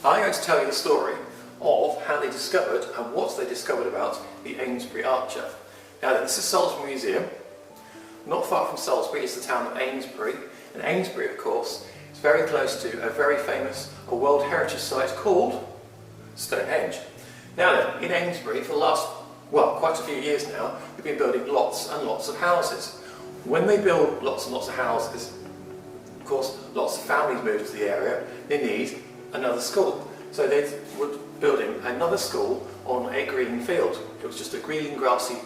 I'm going to tell you the story of how they discovered and what they discovered about the Amesbury Archer. Now this is Salisbury Museum. Not far from Salisbury is the town of Amesbury, and Amesbury, of course, is very close to a very famous World Heritage Site called Stonehenge. Now then, in Amesbury for the last, well, quite a few years now, they've been building lots and lots of houses. When they build lots and lots of houses, of course, lots of families move to the area, they need another school. So they were building another school on a green field. It was just a green, grassy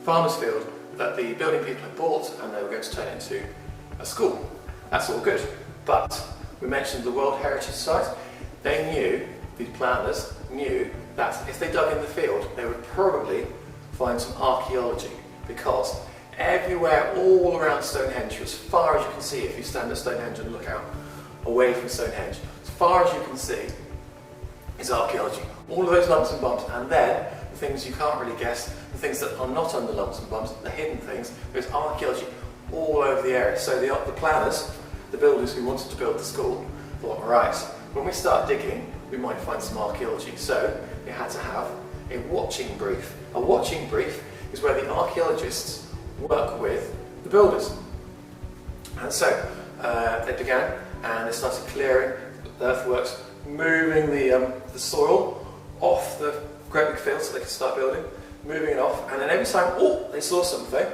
farmer's field that the building people had bought, and they were going to turn into a school. That's all good. But we mentioned the World Heritage Site. They knew, the planners knew, that if they dug in the field, they would probably find some archaeology, because everywhere all around Stonehenge, as far as you can see, if you stand at Stonehenge and look out away from Stonehenge, as far as you can see is archaeology. All of those lumps and bumps, and then the things you can't really guess, the things that are not under lumps and bumps, the hidden things, there's archaeology all over the area. So the planners, the builders who wanted to build the school, thought, right, when we start digging, we might find some archaeology. So they had to have a watching brief. A watching brief is where the archaeologists work with the builders. And so they began, and they started clearing the earthworks, moving the soil off the great big field so they could start building, moving it off, and then every time they saw something,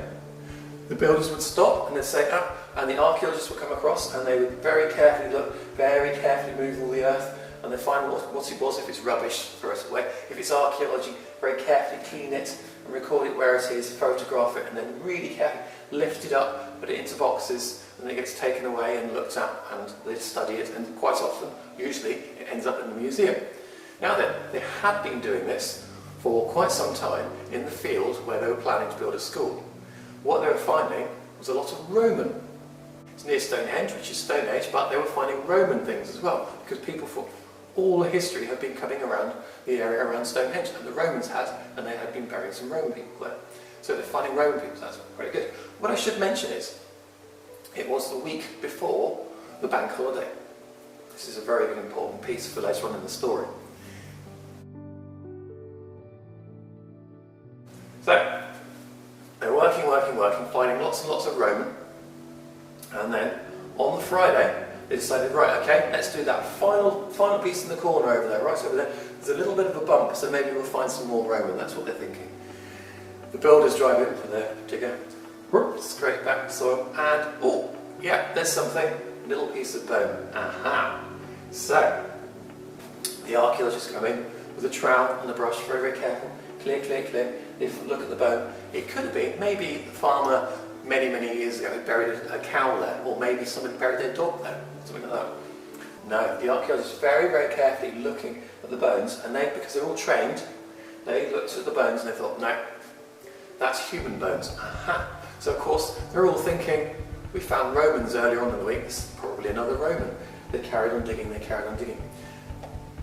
the builders would stop and they'd say, and the archaeologists would come across, and they would very carefully look, very carefully move all the earth, and they'd find what it was. If it's rubbish, throw it away. If it's archaeology, very carefully clean it and record it where it is, photograph it, and then really carefully lift it up, put it into boxes, and then it gets taken away and looked at, and they study it, and quite often, usually, it ends up in the museum. Now then, they had been doing this for quite some time in the field where they were planning to build a school. What they were finding was a lot of Roman. It's near Stonehenge, which is Stone Age, but they were finding Roman things as well, because people for all the history had been coming around the area around Stonehenge, and the Romans had, and they had been burying some Roman people there. So they're finding Roman people, so that's very good. What I should mention is, it was the week before the bank holiday. This is a very important piece for later on in the story. So, they're working, finding lots and lots of Roman, and then on the Friday they decided, right, okay, let's do that final piece in the corner over there, right over there. There's a little bit of a bump, so maybe we'll find some more Roman. That's what they're thinking. The builders drive in for their digger, scrape back the soil, and yeah, there's something, a little piece of bone. Aha! So, the archaeologists come in with a trowel and a brush, very, very careful, clear. They look at the bone. It could have been, maybe the farmer many, many years ago had buried a cow there, or maybe somebody buried their dog there, something like that. No, the archaeologists very, very carefully looking at the bones, and because they're all trained, they looked at the bones and they thought, no, that's human bones. Aha! So of course, they're all thinking, we found Romans earlier on in the week, this is probably another Roman. They carried on digging.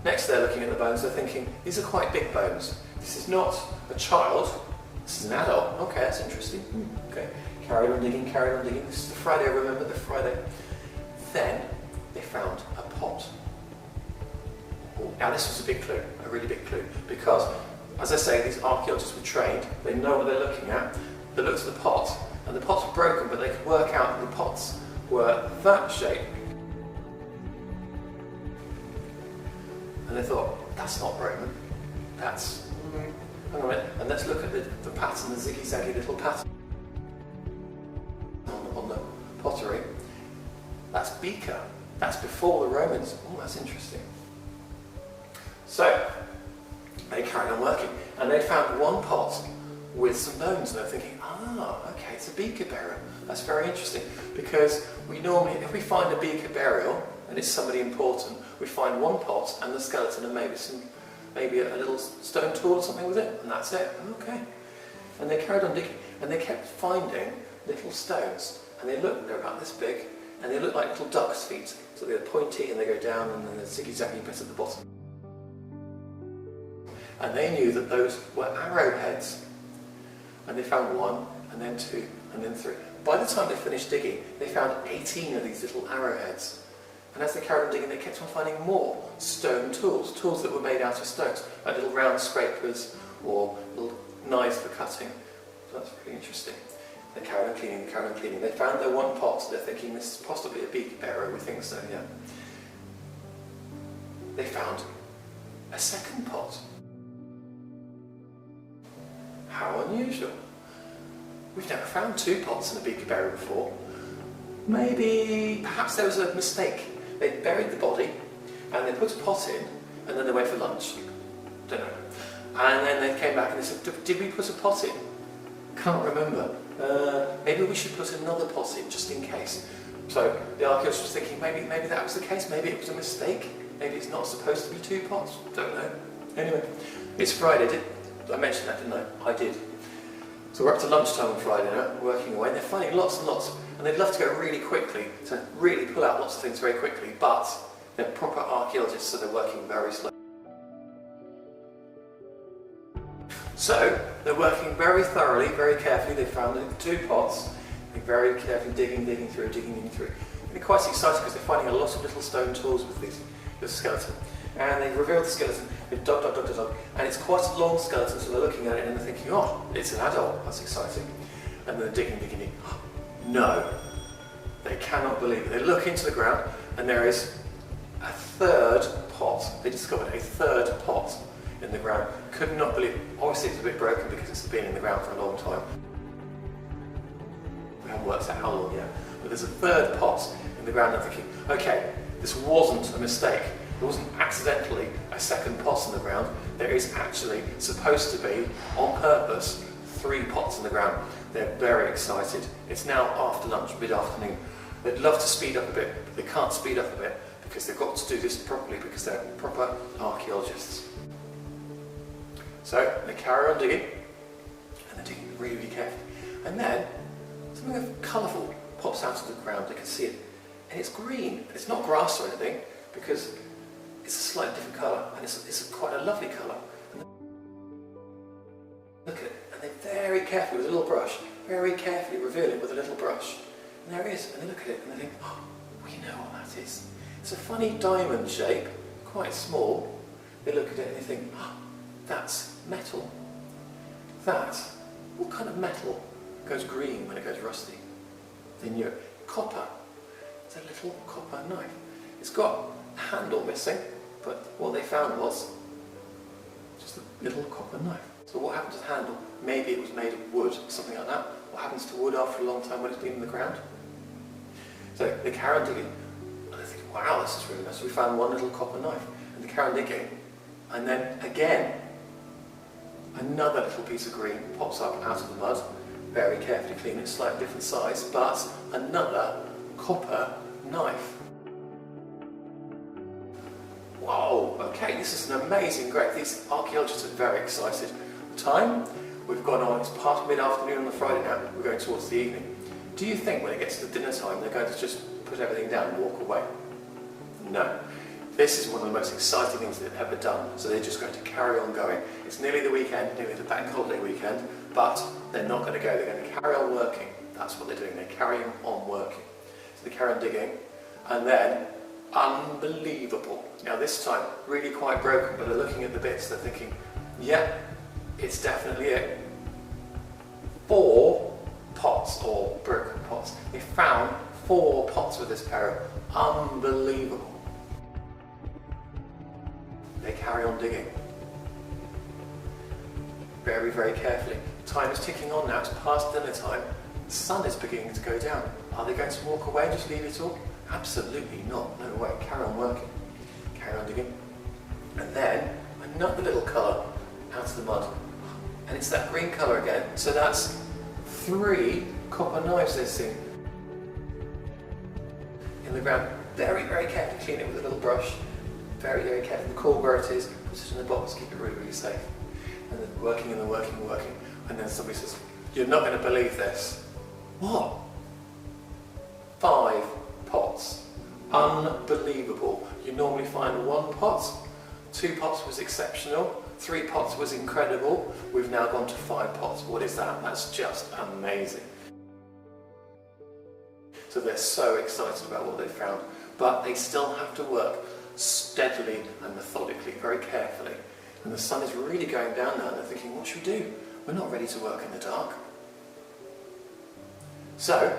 Next they're looking at the bones, they're thinking, these are quite big bones. This is not a child, this is an adult. Okay, that's interesting. Okay, carried on digging. This is the Friday, remember the Friday. Then they found a pot. Now this was a big clue, a really big clue, because, as I say, these archaeologists were trained, they know what they're looking at. They looked at the pot, and the pots were broken, but they could work out that the pots were that shape. And they thought, that's not Roman, that's, hang on a minute, and let's look at the pattern, the ziggy-zaggy little pattern on the pottery. That's Beaker, that's before the Romans. Oh, that's interesting. So, they carried on working, and they found one pot with some bones, and they're thinking, okay, it's a beaker burial. That's very interesting, because we normally, if we find a beaker burial, and it's somebody important, we find one pot and the skeleton and maybe a little stone tool or something with it, and that's it. Okay. And they carried on digging, and they kept finding little stones, and they're about this big, and they look like little duck's feet. So they're pointy, and they go down, and then there's ziggy-zaggy bits at the bottom. And they knew that those were arrowheads. And they found one, and then two, and then three. By the time they finished digging, they found 18 of these little arrowheads. And as they carried on digging, they kept on finding more stone tools, tools that were made out of stones, like little round scrapers or little knives for cutting. So that's really interesting. They carried on cleaning, they carried on cleaning. They found their one pot. They're thinking this is possibly a beaker barrow. We think so, yeah. They found a second pot. How unusual. We've never found two pots in a beaker barrow before. Maybe, perhaps there was a mistake. They buried the body and they put a pot in and then they went for lunch. Don't know. And then they came back and they said, did we put a pot in? Can't remember. Maybe we should put another pot in just in case. So the archaeologist was thinking maybe that was the case, maybe it was a mistake, maybe it's not supposed to be two pots, don't know. Anyway, it's Friday, I mentioned that, didn't I? I did. So we're up to lunchtime on Friday now, working away, and they're finding lots and lots, and they'd love to go really quickly, to really pull out lots of things very quickly, but they're proper archaeologists, so they're working very slowly. So they're working very thoroughly, very carefully. They found the two pots. They're very carefully digging through. And they're quite excited because they're finding a lot of little stone tools with this skeleton. And they revealed the skeleton. They've dug, and it's quite a long skeleton. So they're looking at it and they're thinking, "Oh, it's an adult. That's exciting." And then they're digging. No, they cannot believe it. They look into the ground, and there is a third pot. They discovered a third pot in the ground. Could not believe it. Obviously it's a bit broken because it's been in the ground for a long time. We haven't worked out how long yet. But there's a third pot in the ground. I'm thinking, okay, this wasn't a mistake. There wasn't accidentally a second pot in the ground. There is actually supposed to be, on purpose, 3 pots in the ground. They're very excited. It's now after lunch, mid-afternoon. They'd love to speed up a bit, but they can't speed up a bit because they've got to do this properly because they're proper archaeologists. So they carry on digging, and they're digging really, really carefully. And then something colourful pops out of the ground. They can see it, and it's green. It's not grass or anything because it's a slightly different colour, and it's quite a lovely colour. And look at it, and they very carefully, with a little brush, very carefully reveal it with a little brush. And there it is, and they look at it and they think, oh, we know what that is. It's a funny diamond shape, quite small. They look at it and they think, oh, that's metal. What kind of metal goes green when it goes rusty? They knew it. Copper. It's a little copper knife. It's got a handle missing, but what they found was just a little copper knife. So what happened to the handle? Maybe it was made of wood, something like that. What happens to wood after a long time when it's been in the ground? So they carry on digging, and they think, wow, this is really nice. So we found one little copper knife, and they carry on digging, and then again, another little piece of green pops up out of the mud. Very carefully clean it, slightly different size, but another copper knife. Whoa, okay, this is an amazing grave. These archaeologists are very excited. The time we've gone on, it's past mid-afternoon on the Friday now, we're going towards the evening. Do you think when it gets to the dinner time they're going to just put everything down and walk away? No. This is one of the most exciting things they've ever done, so they're just going to carry on going. It's nearly the weekend, nearly the bank holiday weekend, but they're not going to go, they're going to carry on working. That's what they're doing, they're carrying on working. So they carry on digging, and then, unbelievable. Now this time, really quite broken, but they're looking at the bits, they're thinking, yeah, it's definitely it. 4 pots, or broken pots. They found 4 pots with this pair. Unbelievable. They carry on digging. Very, very carefully. Time is ticking on now, it's past dinner time. The sun is beginning to go down. Are they going to walk away and just leave it all? Absolutely not, no way. Carry on working. Carry on digging. And then, another little colour out of the mud. And it's that green colour again. So that's 3 copper knives they've seen in the ground. Very, very carefully clean it with a little brush. Very, very carefully. Record where it is, put it in the box, keep it really, really safe. And then working and then working and working. And then somebody says, you're not going to believe this. What? 5 pots. Unbelievable. You normally find 1 pot. 2 pots was exceptional. 3 pots was incredible. We've now gone to 5 pots. What is that? That's just amazing. So they're so excited about what they found. but they still have to work steadily and methodically, very carefully. And the sun is really going down now, and they're thinking, what should we do? We're not ready to work in the dark. So,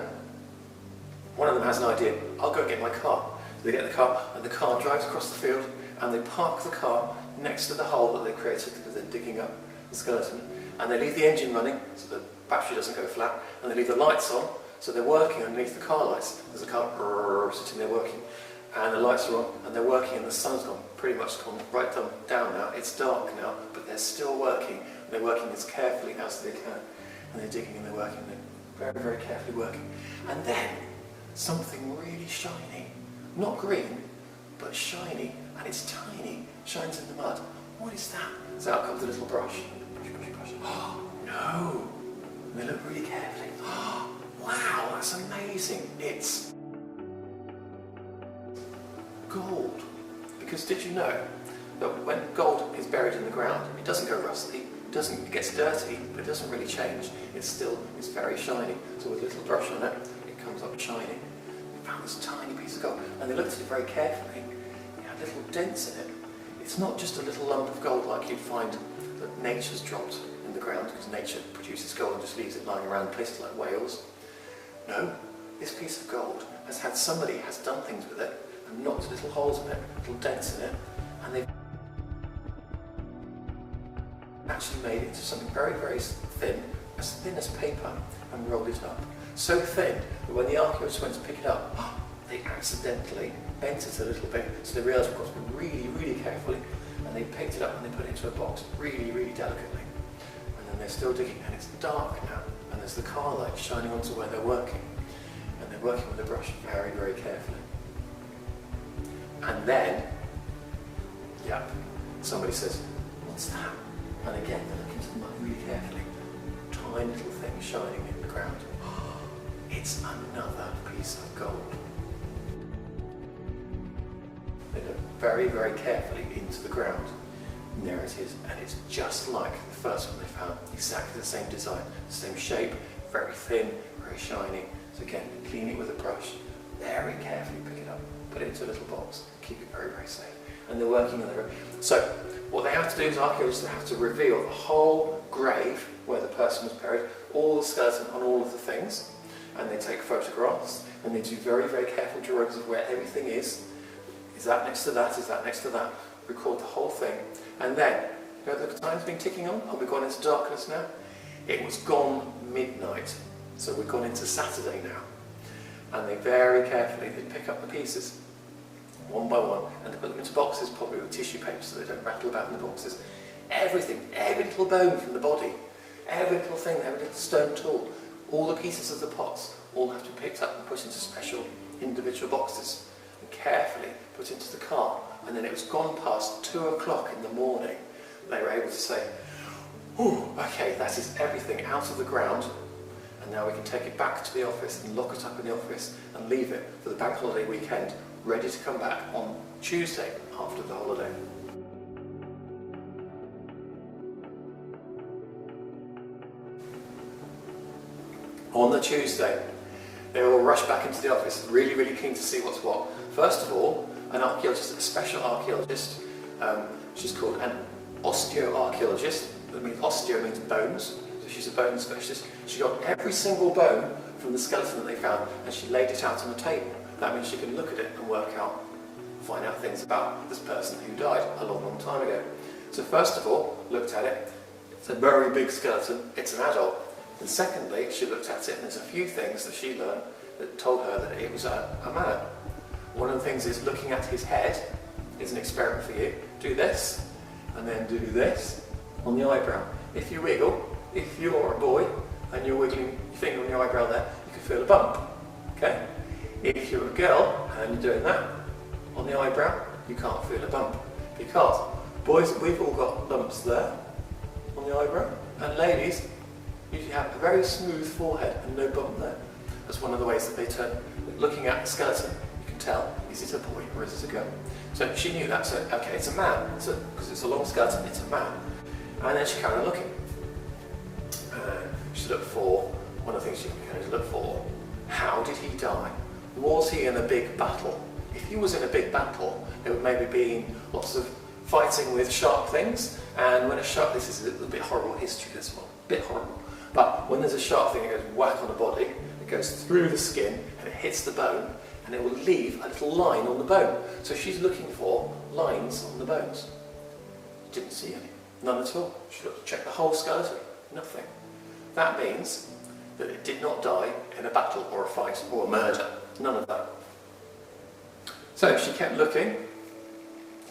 one of them has an idea, I'll go get my car. So they get the car, and the car drives across the field, and they park the car next to the hole that they created because they're digging up the skeleton. And they leave the engine running, so the battery doesn't go flat, and they leave the lights on, so they're working underneath the car lights. There's a car sitting there working, and the lights are on, and they're working, and the sun's gone, pretty much gone right down now. It's dark now, but they're still working, and they're working as carefully as they can. And they're digging and they're working, and they're very, very carefully working. And then, something really shiny, not green, but shiny, and it's tiny, shines in the mud. What is that? So out comes a little brush. Oh, no! And they look really carefully. Oh, wow, that's amazing. It's gold. Because did you know that when gold is buried in the ground, it doesn't go rusty, it gets dirty, but it doesn't really change. It's very shiny. So with a little brush on it, it comes up shiny. They found this tiny piece of gold, and they looked at it very carefully. It had little dents in it. It's not just a little lump of gold like you'd find that nature's dropped in the ground, because nature produces gold and just leaves it lying around places like Wales. No, this piece of gold somebody has done things with it and knocked little holes in it, little dents in it, and they've actually made it into something very, very thin as paper, and rolled it up. So thin that when the archaeologists went to pick it up, they accidentally bent it a little bit, so they realised we've got to be really, really carefully, and they picked it up and they put it into a box really, really delicately. And then they're still digging, and it's dark now, and there's the car light shining onto where they're working, and they're working with a brush very, very carefully. And then, somebody says, what's that? And again, they look into the mud really carefully. Tiny little thing shining in the ground. It's another piece of gold. They look very, very carefully into the ground. And there it is. And it's just like the first one they found. Exactly the same design, the same shape, very thin, very shiny. So again, clean it with a brush. Very carefully pick it up, put it into a little box, keep it very, very safe. And they're working on their. So what they have to do is archaeologists have to reveal the whole grave where the person was buried, all the skeleton on all of the things, and they take photographs, and they do very, very careful drawings of where everything is. Is that next to that? Is that next to that? Record the whole thing. And then, you know, the time's been ticking on. Have we gone into darkness now? It was gone midnight. So we've gone into Saturday now. And they very carefully, they pick up the pieces, one by one, and they put them into boxes, probably with tissue paper so they don't rattle about in the boxes. Everything, every little bone from the body, every little thing, every little stone tool, all the pieces of the pots, all have to be picked up and put into special individual boxes and carefully put into the car. And then it was gone past 2 o'clock in the morning. They were able to say, "Ooh, okay, that is everything out of the ground, and now we can take it back to the office and lock it up in the office and leave it for the bank holiday weekend, ready to come back on Tuesday after the holiday." On the Tuesday, they all rush back into the office, really, really keen to see what's what. First of all, an archaeologist, a special archaeologist, she's called an osteoarchaeologist. That means osteo means bones, so she's a bone specialist. She got every single bone from the skeleton that they found, and she laid it out on a table. That means she can look at it and find out things about this person who died a long, long time ago. So first of all, looked at it. It's a very big skeleton. It's an adult. And secondly, she looked at it, and there's a few things that she learned that told her that it was a man. One of the things is looking at his head is an experiment for you. Do this, and then do this on the eyebrow. If you wiggle, if you're a boy and you're wiggling your finger on your eyebrow there, you can feel a bump. Okay? If you're a girl and you're doing that on the eyebrow, you can't feel a bump. Because boys, we've all got lumps there on the eyebrow, and ladies usually have a very smooth forehead and no bump there. That's one of the ways that they turn. Looking at the skeleton, you can tell, is it a boy or is it a girl? So she knew that, so okay, it's a man, because it's a long skeleton, it's a man. And then she carried on looking. She looked for, one of the things she carried to look for, how did he die? Was he in a big battle? if he was in a big battle, there would maybe be lots of fighting with sharp things, and when a sharp, this is a little bit horrible history, this one, a bit horrible, but when there's a sharp thing, it goes whack on the body, it goes through the skin, and it hits the bone, and it will leave a little line on the bone. So she's looking for lines on the bones. Didn't see any, none at all. She looked, checked the whole skeleton, nothing. That means that it did not die in a battle or a fight or a murder, none of that. So she kept looking,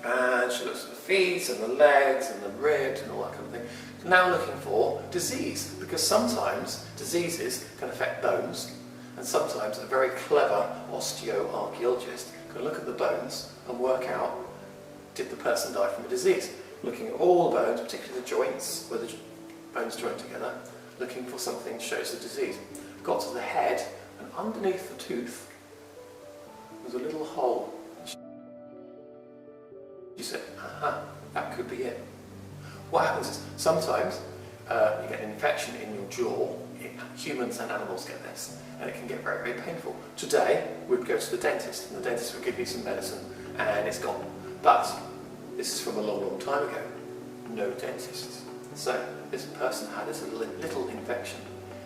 and she looks at the feet and the legs and the ribs and all that kind of thing. Now looking for disease, because sometimes diseases can affect bones, and sometimes a very clever osteoarchaeologist can look at the bones and work out, did the person die from a disease? Looking at all the bones, particularly the joints, where the bones join together, looking for something that shows the disease. Got to the head, and underneath the tooth was a little hole. She said, aha, that could be it. What happens is, sometimes you get an infection in your jaw. Humans and animals get this, and it can get very, very painful. Today, we'd go to the dentist, and the dentist would give you some medicine, and it's gone. But this is from a long, long time ago. No dentists. So this person had this little infection,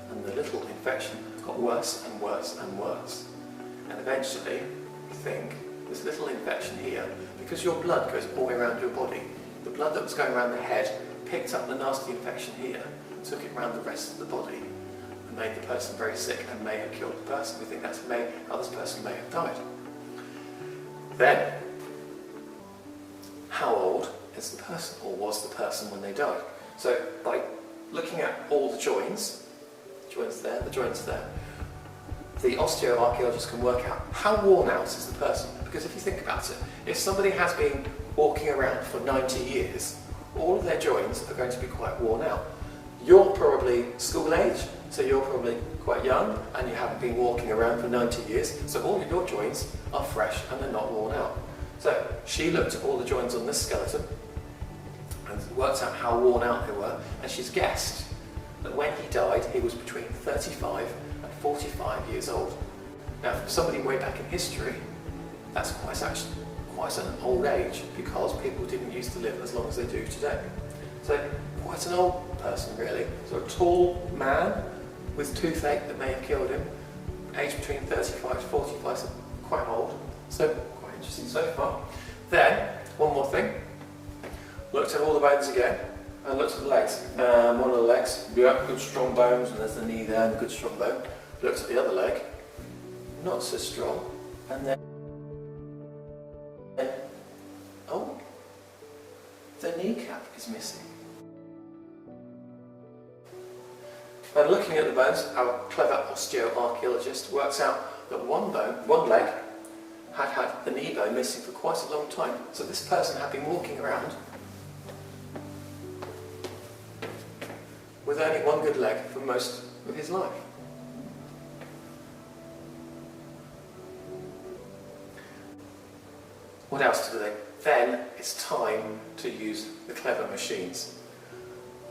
and the little infection got worse and worse and worse. And eventually, you think, this little infection here, because your blood goes all the way around your body, the blood that was going around the head picked up the nasty infection here, took it around the rest of the body, and made the person very sick and may have killed the person. We think that's how this person may have died. Then, how old is the person, or was the person when they died? So by looking at all the joints there, the joints there, the osteoarchaeologist can work out how worn out is the person. Because if you think about it, if somebody has been walking around for 90 years, all of their joints are going to be quite worn out. You're probably school age, so you're probably quite young, and you haven't been walking around for 90 years, so all of your joints are fresh and they're not worn out. So she looked at all the joints on this skeleton and worked out how worn out they were, and she's guessed that when he died, he was between 35 and 45 years old. Now, for somebody way back in history, that's quite an old age, because people didn't used to live as long as they do today. So quite an old person, really. So a tall man with toothache that may have killed him, aged between 35 to 45, so quite old. So quite interesting so far. Then, one more thing. Looked at all the bones again, and looked at the legs. One of the legs, yeah, good strong bones, and there's the knee there, and a good strong bone. Looked at the other leg, not so strong, and then, oh, the kneecap is missing. And looking at the bones, our clever osteoarchaeologist works out that one leg, had the knee bone missing for quite a long time. So this person had been walking around with only one good leg for most of his life. What else do they? Then it's time to use the clever machines.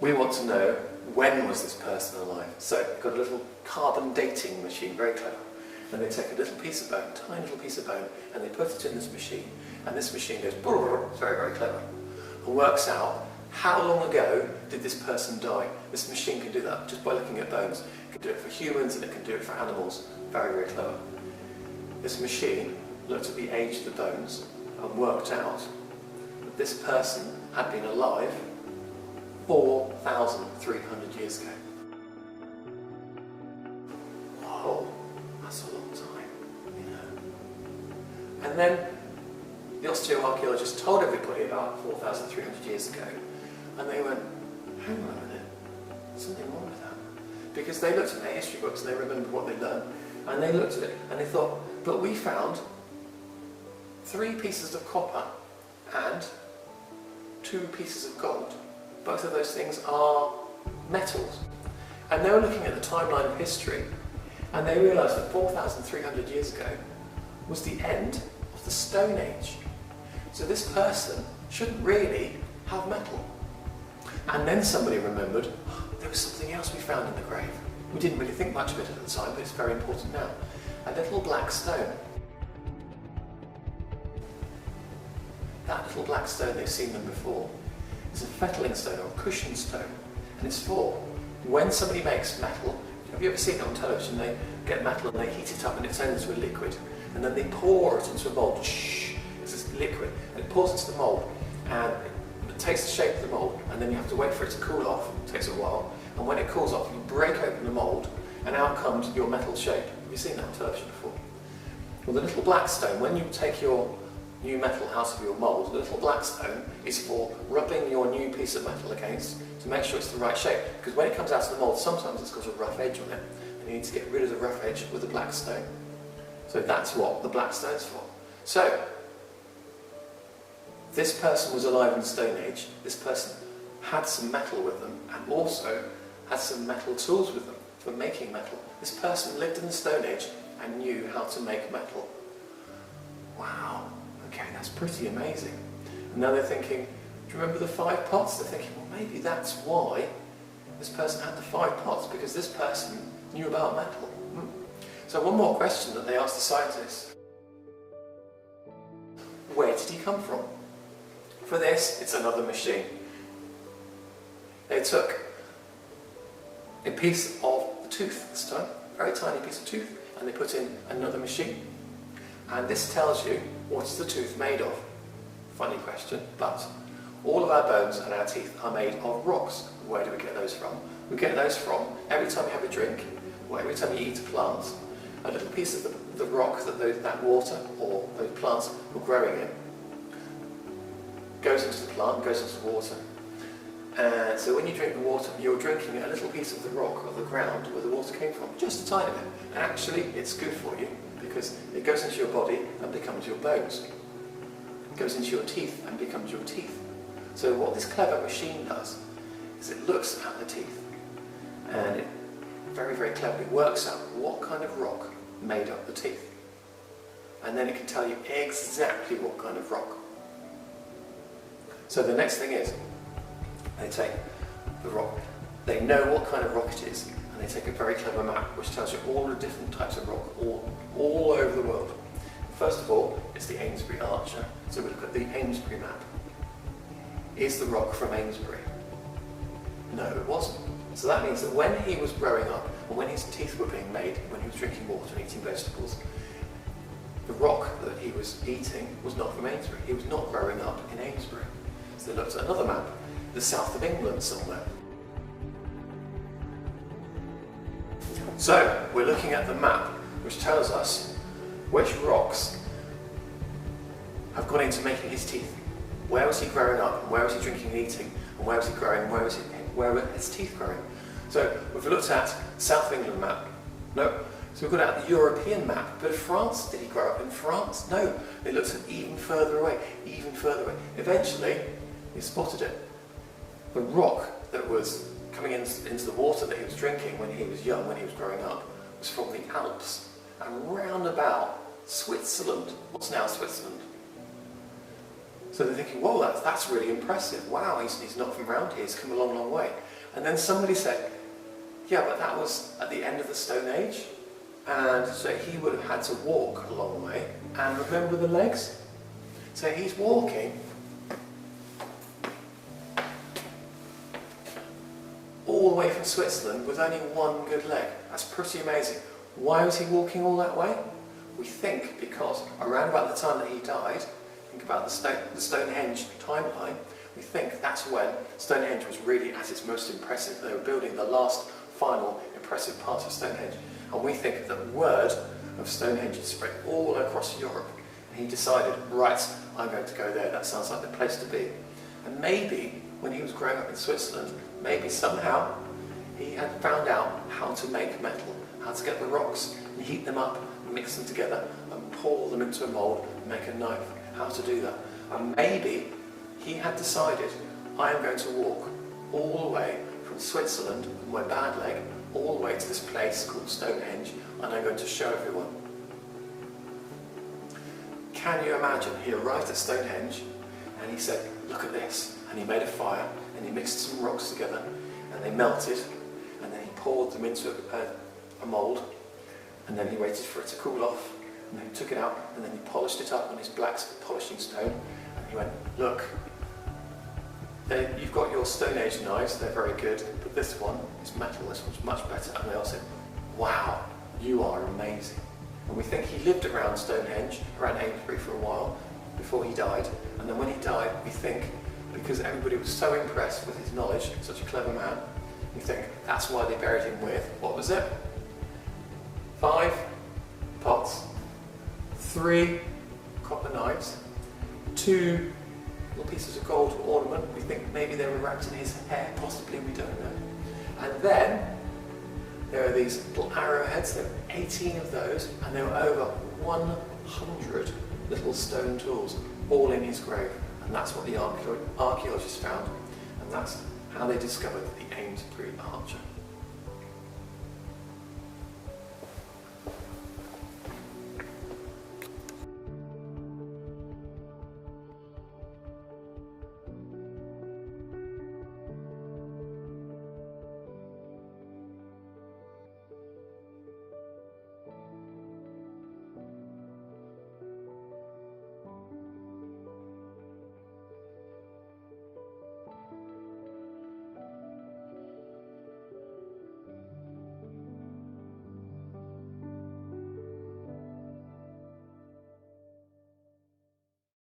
We want to know, when was this person alive? So we've got a little carbon dating machine, very clever. And they take a little piece of bone, tiny little piece of bone, and they put it in this machine. And this machine goes, it's very, very clever, and works out how long ago did this person die. This machine can do that just by looking at bones. It can do it for humans and it can do it for animals. Very, very clever. This machine looked at the age of the bones and worked out that this person had been alive 4,300 years ago. Whoa, that's a long time, you know. And then the osteoarchaeologist told everybody about 4,300 years ago, and they went, hang on a minute, there's something wrong with that. Because they looked at their history books and they remembered what they learned, and they looked at it and they thought, but we found 3 pieces of copper and 2 pieces of gold. Both of those things are metals. And they were looking at the timeline of history, and they realised that 4,300 years ago was the end of the Stone Age. So this person shouldn't really have metal. And then somebody remembered, there was something else we found in the grave. We didn't really think much of it at the time, but it's very important now. A little black stone. that little black stone, they've seen them before. It's a fettling stone or a cushion stone, and it's for when somebody makes metal. Have you ever seen it on television? They get metal and they heat it up and it turns into a liquid, and then they pour it into a mould. Shh, it's this liquid, and it pours into the mould, and it takes the shape of the mould, and then you have to wait for it to cool off. It takes a while, and when it cools off, you break open the mould, and out comes your metal shape. Have you seen that on television before? Well, the little black stone, when you take your new metal out of your mould, the little black stone is for rubbing your new piece of metal against to make sure it's the right shape. Because when it comes out of the mould, sometimes it's got a rough edge on it, and you need to get rid of the rough edge with the black stone. So that's what the black stone's for. So, this person was alive in the Stone Age. This person had some metal with them, and also had some metal tools with them for making metal. This person lived in the Stone Age and knew how to make metal. Wow. Okay, that's pretty amazing. And now they're thinking, do you remember the 5 pots? They're thinking, well, maybe that's why this person had the 5 pots, because this person knew about metal. So one more question that they asked the scientists. Where did he come from? For this, it's another machine. They took a piece of the tooth this time, a very tiny piece of tooth, and they put in another machine. And this tells you what is the tooth made of. Funny question, but all of our bones and our teeth are made of rocks. Where do we get those from? We get those from every time you have a drink, or every time you eat a plant, a little piece of the rock that water or those plants were growing in goes into the plant, goes into the water. And so when you drink the water, you're drinking a little piece of the rock, of the ground where the water came from, just a tiny bit. And actually, it's good for you because it goes into your body and becomes your bones. It goes into your teeth and becomes your teeth. So what this clever machine does is it looks at the teeth and it very, very cleverly works out what kind of rock made up the teeth. And then it can tell you exactly what kind of rock. So the next thing is, they take the rock, they know what kind of rock it is, and they take a very clever map which tells you all the different types of rock all over the world. First of all, it's the Amesbury Archer. So we look at the Amesbury map. Is the rock from Amesbury? No, it wasn't. So that means that when he was growing up, and when his teeth were being made, when he was drinking water and eating vegetables, the rock that he was eating was not from Amesbury. He was not growing up in Amesbury. So they looked at another map, the south of England somewhere. So we're looking at the map which tells us which rocks have gone into making his teeth. Where was he growing up? Where was he drinking and eating? And where was he growing? Where were his teeth growing? So we've looked at South of England map. No. So we've got out the European map. But France, did he grow up in France? No. They looked at even further away, even further away. Eventually, he spotted it. The rock that was coming into the water that he was drinking when he was young, when he was growing up, was from the Alps and round about Switzerland. What's now Switzerland? So they're thinking, whoa, that's really impressive. Wow, he's not from around here, he's come a long, long way. And then somebody said, yeah, but that was at the end of the Stone Age, and so he would have had to walk a long way. And remember the legs? So he's walking all the way from Switzerland with only one good leg. That's pretty amazing. Why was he walking all that way? We think because around about the time that he died, think about the Stonehenge timeline, we think that's when Stonehenge was really at its most impressive. They were building the last, final, impressive part of Stonehenge. And we think that word of Stonehenge had spread all across Europe. And he decided, right, I'm going to go there. That sounds like the place to be. And maybe when he was growing up in Switzerland, maybe somehow he had found out how to make metal, how to get the rocks and heat them up, mix them together and pour them into a mould and make a knife. How to do that. And maybe he had decided, I am going to walk all the way from Switzerland with my bad leg all the way to this place called Stonehenge, and I'm going to show everyone. Can you imagine? He arrived at Stonehenge and he said, look at this. And he made a fire and he mixed some rocks together and they melted, and then he poured them into a mould, and then he waited for it to cool off. And then he took it out and then he polished it up on his black polishing stone, and he went, look, you've got your Stone Age knives, they're very good, but this one is metal, this one's much better. And they all said, wow, you are amazing. And we think he lived around Stonehenge, around Amesbury for a while, before he died. And then when he died, we think, because everybody was so impressed with his knowledge, such a clever man, we think that's why they buried him with, what was it? 5 pots, 3 copper knives, 2 little pieces of gold ornament. We think maybe they were wrapped in his hair, possibly, we don't know. And then there are these little arrowheads, there were 18 of those, and there were over 100 little stone tools, all in his grave. And that's what the archaeologists found, and that's how they discovered the Amesbury Archer.